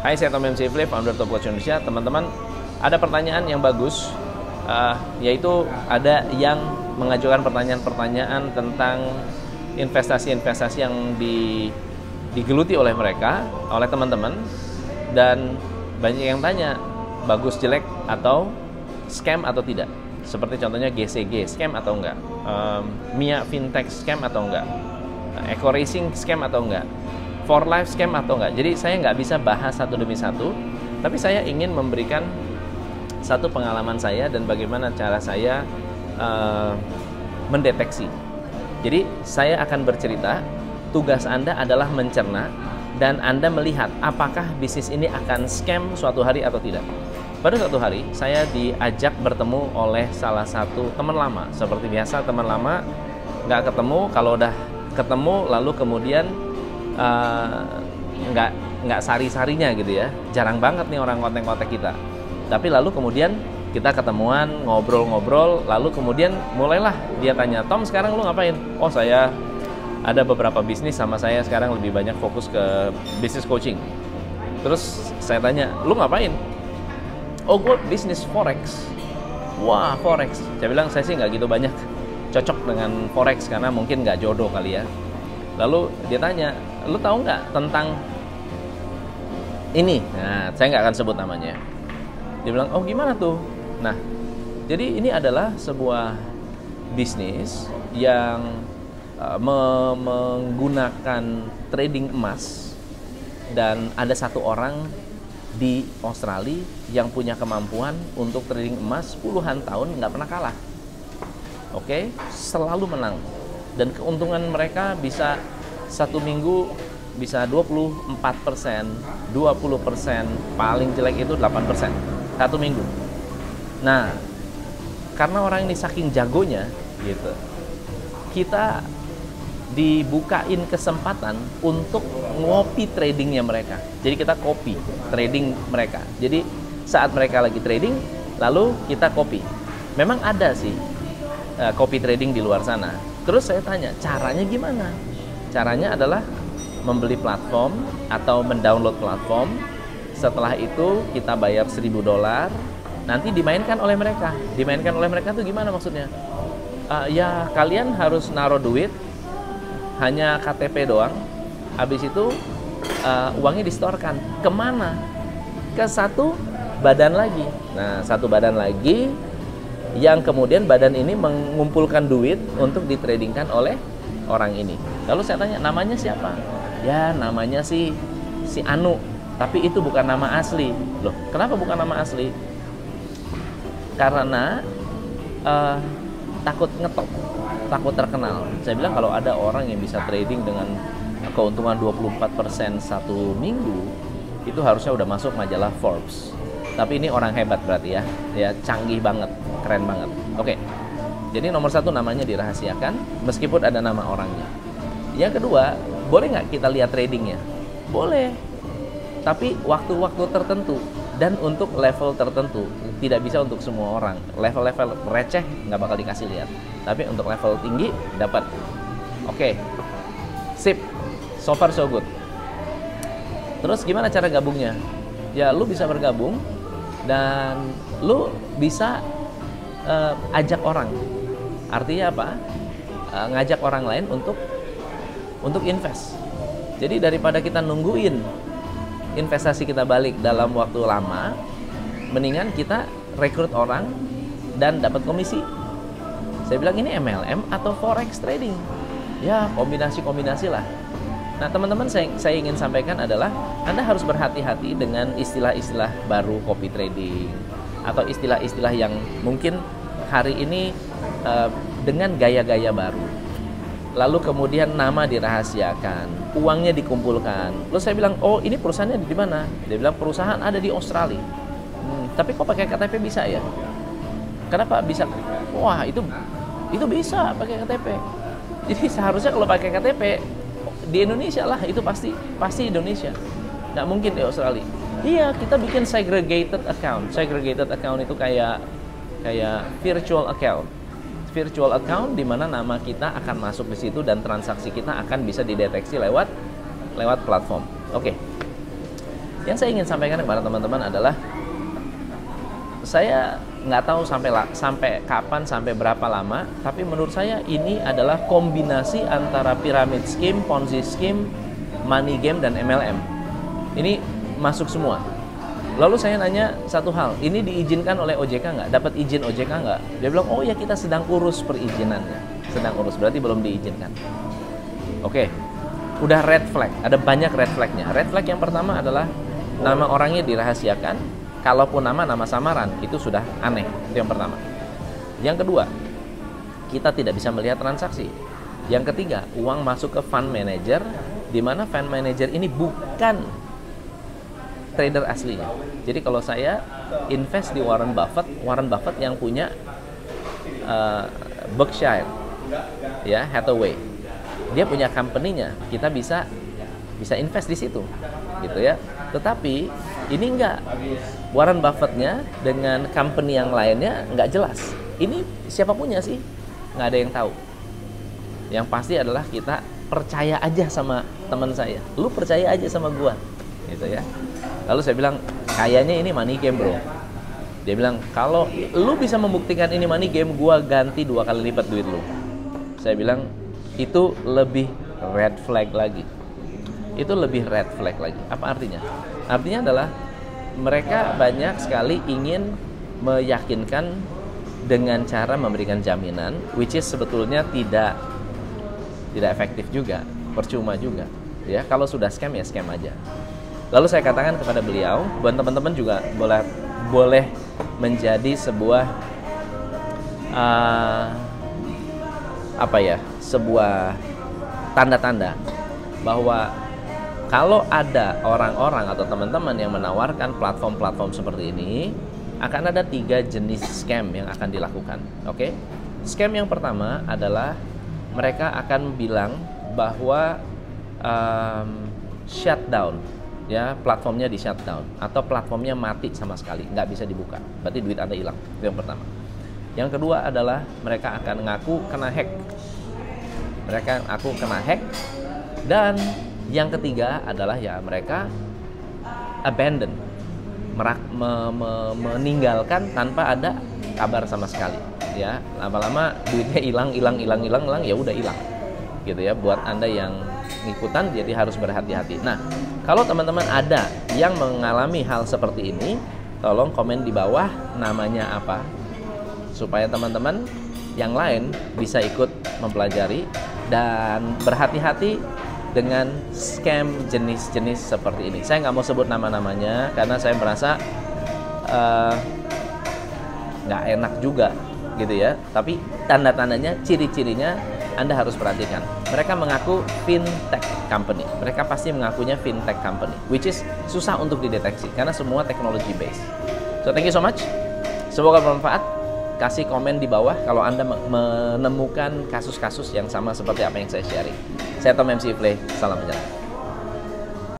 Hai, saya Tom MC Flip, founder Top Coach Indonesia. Teman-teman, ada pertanyaan yang bagus, yaitu ada yang mengajukan pertanyaan-pertanyaan tentang investasi-investasi yang digeluti oleh mereka, oleh teman-teman, dan banyak yang tanya, bagus, jelek, atau scam atau tidak. Seperti contohnya GCG, scam atau enggak, Mia Fintech, scam atau enggak, Eco Racing, scam atau enggak, For Life, scam atau enggak. Jadi saya nggak bisa bahas satu demi satu, tapi saya ingin memberikan satu pengalaman saya dan bagaimana cara saya mendeteksi. Jadi saya akan bercerita, tugas Anda adalah mencerna dan Anda melihat apakah bisnis ini akan scam suatu hari atau tidak. Pada suatu hari saya diajak bertemu oleh salah satu teman lama. Seperti biasa teman lama nggak ketemu, kalau udah ketemu lalu kemudian nggak sari-sarinya gitu ya. Jarang banget nih orang kontak-kontak kita. Tapi lalu kemudian kita ketemuan, ngobrol-ngobrol, lalu kemudian mulailah dia tanya, Tom sekarang lu ngapain? Oh saya ada beberapa bisnis, sama saya sekarang lebih banyak fokus ke bisnis coaching. Terus saya tanya, lu ngapain? Oh gue bisnis forex. Wah forex. Saya bilang saya sih nggak gitu banyak cocok dengan forex karena mungkin nggak jodoh kali ya. Lalu dia tanya, lu tahu nggak tentang ini? Nah saya nggak akan sebut namanya. Dia bilang, oh gimana tuh? Nah, jadi ini adalah sebuah bisnis yang menggunakan trading emas, dan ada satu orang di Australia yang punya kemampuan untuk trading emas puluhan tahun nggak pernah kalah. Oke, selalu menang. Dan keuntungan mereka bisa satu minggu bisa 24%, 20%, paling jelek itu 8%. Satu minggu. Nah, karena orang ini saking jagonya gitu, kita dibukain kesempatan untuk ngopi tradingnya mereka. Jadi kita copy trading mereka. Jadi saat mereka lagi trading, lalu kita copy. Memang ada sih copy trading di luar sana. Terus saya tanya, caranya gimana? Caranya adalah membeli platform atau mendownload platform. Setelah itu kita bayar $1.000, nanti dimainkan oleh mereka. Dimainkan oleh mereka tuh gimana maksudnya? Ya kalian harus naruh duit, hanya KTP doang. Habis itu uangnya distorkan. Kemana? Ke satu badan lagi. Nah satu badan lagi yang kemudian badan ini mengumpulkan duit untuk ditradingkan oleh orang ini. Lalu saya tanya, namanya siapa? Ya namanya si Anu. Tapi itu bukan nama asli. Loh, kenapa bukan nama asli? Karena takut ngetop, takut terkenal. Saya bilang kalau ada orang yang bisa trading dengan keuntungan 24% satu minggu, itu harusnya udah masuk majalah Forbes. Tapi ini orang hebat berarti ya canggih banget, keren banget. Oke, jadi nomor satu namanya dirahasiakan, meskipun ada nama orangnya. Yang kedua, boleh nggak kita lihat tradingnya? Boleh. Tapi waktu-waktu tertentu dan untuk level tertentu, tidak bisa untuk semua orang. Level-level receh nggak bakal dikasih lihat, tapi untuk level tinggi dapat. Oke, sip, so far so good. Terus gimana cara gabungnya? Ya lu bisa bergabung dan lu bisa ajak orang. Artinya apa? Ngajak orang lain untuk invest. Jadi daripada kita nungguin investasi kita balik dalam waktu lama, mendingan kita rekrut orang dan dapat komisi. Saya bilang ini MLM atau forex trading. Ya kombinasi-kombinasi lah. Nah teman-teman, saya ingin sampaikan adalah Anda harus berhati-hati dengan istilah-istilah baru copy trading atau istilah-istilah yang mungkin hari ini dengan gaya-gaya baru. Lalu kemudian nama dirahasiakan, uangnya dikumpulkan. Lalu saya bilang, oh ini perusahaannya di mana? Dia bilang perusahaan ada di Australia. Tapi kok pakai KTP bisa ya? Kenapa bisa? Wah itu bisa pakai KTP. Jadi seharusnya kalau pakai KTP di Indonesia lah, itu pasti Indonesia. Nggak mungkin di Australia. Iya, kita bikin segregated account. Segregated account itu kayak virtual account. Virtual account di mana nama kita akan masuk di situ dan transaksi kita akan bisa dideteksi lewat platform. Oke. Yang saya ingin sampaikan kepada teman-teman adalah saya nggak tahu sampai kapan, sampai berapa lama, tapi menurut saya ini adalah kombinasi antara pyramid scheme, Ponzi scheme, money game, dan MLM. Ini masuk semua. Lalu saya nanya satu hal, ini diizinkan oleh OJK nggak? Dapat izin OJK nggak? Dia bilang, oh ya kita sedang urus perizinannya. Sedang urus, berarti belum diizinkan. Oke, udah red flag, ada banyak red flagnya. Red flag yang pertama adalah nama orangnya dirahasiakan. Kalaupun nama samaran, itu sudah aneh. Itu yang pertama. Yang kedua, kita tidak bisa melihat transaksi. Yang ketiga, uang masuk ke fund manager, di mana fund manager ini bukan trader aslinya. Jadi kalau saya invest di Warren Buffett yang punya Berkshire, ya Hathaway, dia punya company-nya, kita bisa invest di situ, gitu ya. Tetapi ini enggak, Warren Buffett-nya dengan company yang lainnya nggak jelas. Ini siapa punya sih? Nggak ada yang tahu. Yang pasti adalah kita percaya aja sama teman saya. Lu percaya aja sama gua, gitu ya. Lalu saya bilang, kayaknya ini money game, bro. Dia bilang, kalau lu bisa membuktikan ini money game, gua ganti 2 kali lipat duit lu. Saya bilang, itu lebih red flag lagi. Itu lebih red flag lagi. Apa artinya? Artinya adalah mereka banyak sekali ingin meyakinkan dengan cara memberikan jaminan, which is sebetulnya tidak efektif juga, percuma juga. Ya, kalau sudah scam ya scam aja. Lalu saya katakan kepada beliau, buat teman-teman juga boleh menjadi sebuah sebuah tanda-tanda bahwa kalau ada orang-orang atau teman-teman yang menawarkan platform-platform seperti ini, akan ada 3 jenis scam yang akan dilakukan. Oke? Scam yang pertama adalah mereka akan bilang bahwa shutdown, ya, platformnya di shutdown atau platformnya mati sama sekali, nggak bisa dibuka, berarti duit Anda hilang. Itu yang pertama. Yang kedua adalah mereka akan ngaku kena hack. Dan yang ketiga adalah ya mereka abandon, meninggalkan tanpa ada kabar sama sekali. Ya, lama-lama duitnya hilang, ya udah hilang, gitu ya. Buat Anda yang ngikutan, jadi harus berhati-hati. Nah, kalau teman-teman ada yang mengalami hal seperti ini, tolong komen di bawah namanya apa, supaya teman-teman yang lain bisa ikut mempelajari dan berhati-hati dengan scam jenis-jenis seperti ini. Saya nggak mau sebut nama-namanya karena saya merasa nggak enak juga, gitu ya. Tapi tanda-tandanya, ciri-cirinya Anda harus perhatikan. Mereka mengaku fintech company. Mereka pasti mengakunya fintech company, which is susah untuk dideteksi karena semua technology based. So thank you so much. Semoga bermanfaat. Kasih komen di bawah kalau Anda menemukan kasus-kasus yang sama seperti apa yang saya sharing. Saya Tom MC Play. Salam menjalan.